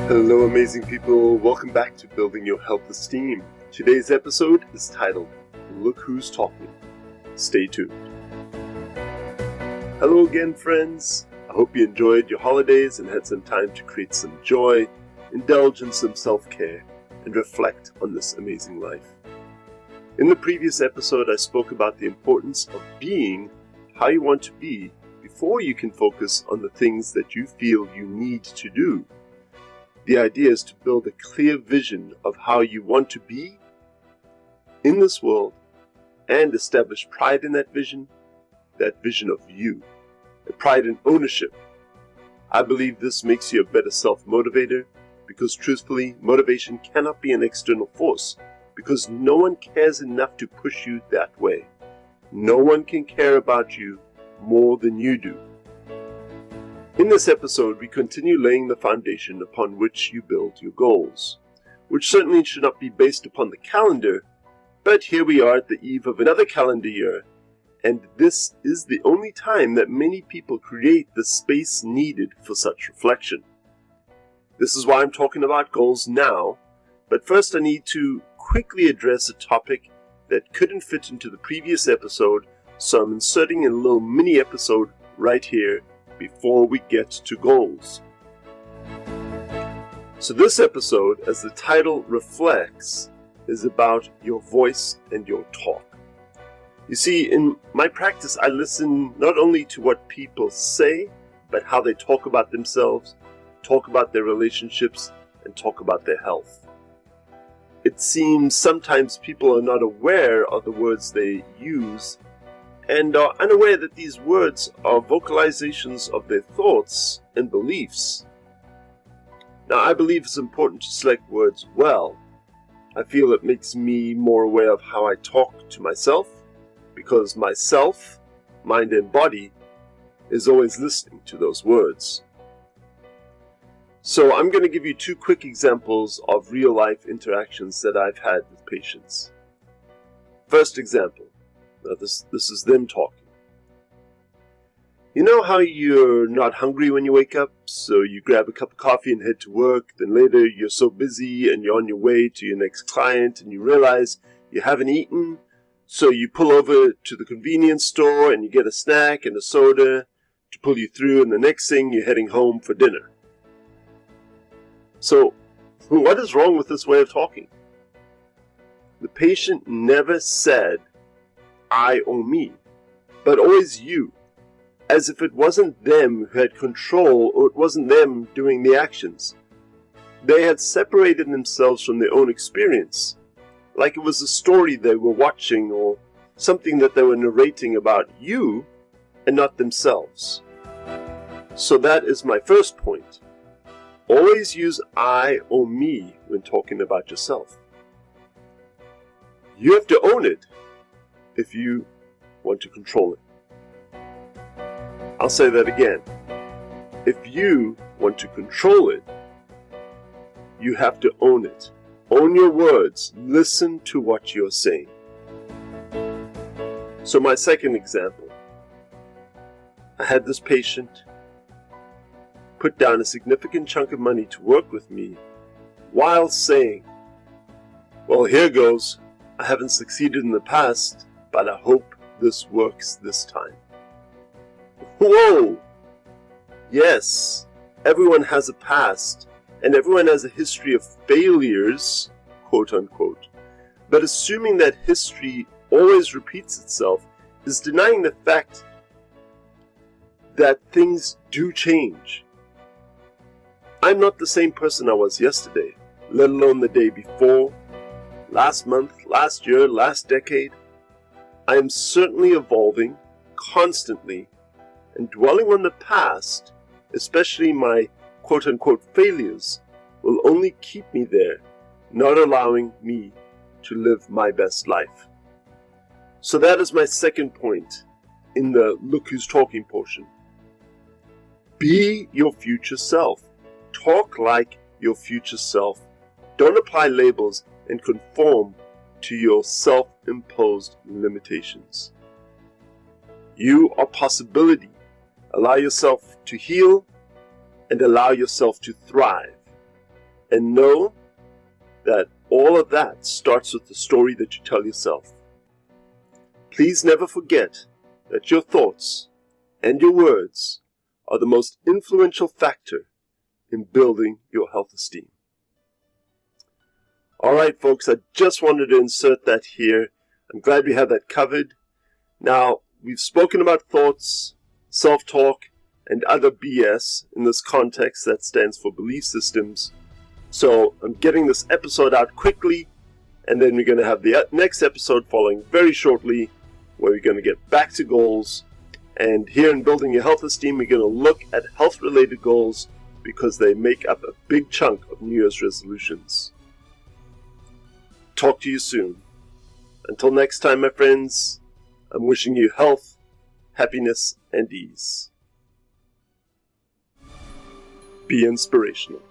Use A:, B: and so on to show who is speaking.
A: Hello amazing people, welcome back to Building Your Health Esteem. Today's episode is titled, Look Who's Talking. Stay tuned. Hello again friends, I hope you enjoyed your holidays and had some time to create some joy, indulge in some self-care, and reflect on this amazing life. In the previous episode I spoke about the importance of being how you want to be before you can focus on the things that you feel you need to do. The idea is to build a clear vision of how you want to be in this world and establish pride in that vision of you, a pride in ownership. I believe this makes you a better self-motivator because truthfully, motivation cannot be an external force because no one cares enough to push you that way. No one can care about you more than you do. In this episode, we continue laying the foundation upon which you build your goals, which certainly should not be based upon the calendar, but here we are at the eve of another calendar year, and this is the only time that many people create the space needed for such reflection. This is why I'm talking about goals now, but first I need to quickly address a topic that couldn't fit into the previous episode, so I'm inserting a little mini episode right here before we get to goals. So this episode, as the title reflects, is about your voice and your talk. You see, in my practice, I listen not only to what people say, but how they talk about themselves, talk about their relationships, and talk about their health. It seems sometimes people are not aware of the words they use and are unaware that these words are vocalizations of their thoughts and beliefs. Now, I believe it's important to select words well. I feel it makes me more aware of how I talk to myself, because myself, mind and body, is always listening to those words. So I'm going to give you two quick examples of real-life interactions that I've had with patients. First example. This is them talking. You know how you're not hungry when you wake up, so you grab a cup of coffee and head to work, then later you're so busy and you're on your way to your next client and you realize you haven't eaten, so you pull over to the convenience store and you get a snack and a soda to pull you through, and the next thing you're heading home for dinner. So, what is wrong with this way of talking? The patient never said I or me, but always you, as if it wasn't them who had control or it wasn't them doing the actions. They had separated themselves from their own experience, like it was a story they were watching or something that they were narrating about you and not themselves. So that is my first point. Always use I or me when talking about yourself. You have to own it if you want to control it. I'll say that again. If you want to control it, you have to own it. Own your words. Listen to what you're saying. So my second example. I had this patient put down a significant chunk of money to work with me while saying, well, here goes. I haven't succeeded in the past, but I hope this works this time. Whoa! Yes, everyone has a past, and everyone has a history of failures, quote unquote. But assuming that history always repeats itself is denying the fact that things do change. I'm not the same person I was yesterday, let alone the day before, last month, last year, last decade. I am certainly evolving, constantly, and dwelling on the past, especially my quote-unquote failures, will only keep me there, not allowing me to live my best life. So that is my second point in the Look Who's Talking portion. Be your future self. Talk like your future self. Don't apply labels and conform to your self-imposed limitations. You are possibility. Allow yourself to heal and allow yourself to thrive. And know that all of that starts with the story that you tell yourself. Please never forget that your thoughts and your words are the most influential factor in building your health esteem. Alright folks, I just wanted to insert that here. I'm glad we have that covered. Now, we've spoken about thoughts, self-talk, and other BS in this context that stands for belief systems. So I'm getting this episode out quickly, and then we're going to have the next episode following very shortly, where we're going to get back to goals. And here in Building Your Health Esteem, we're going to look at health-related goals because they make up a big chunk of New Year's resolutions. Talk to you soon. Until next time, my friends, I'm wishing you health, happiness, and ease. Be inspirational.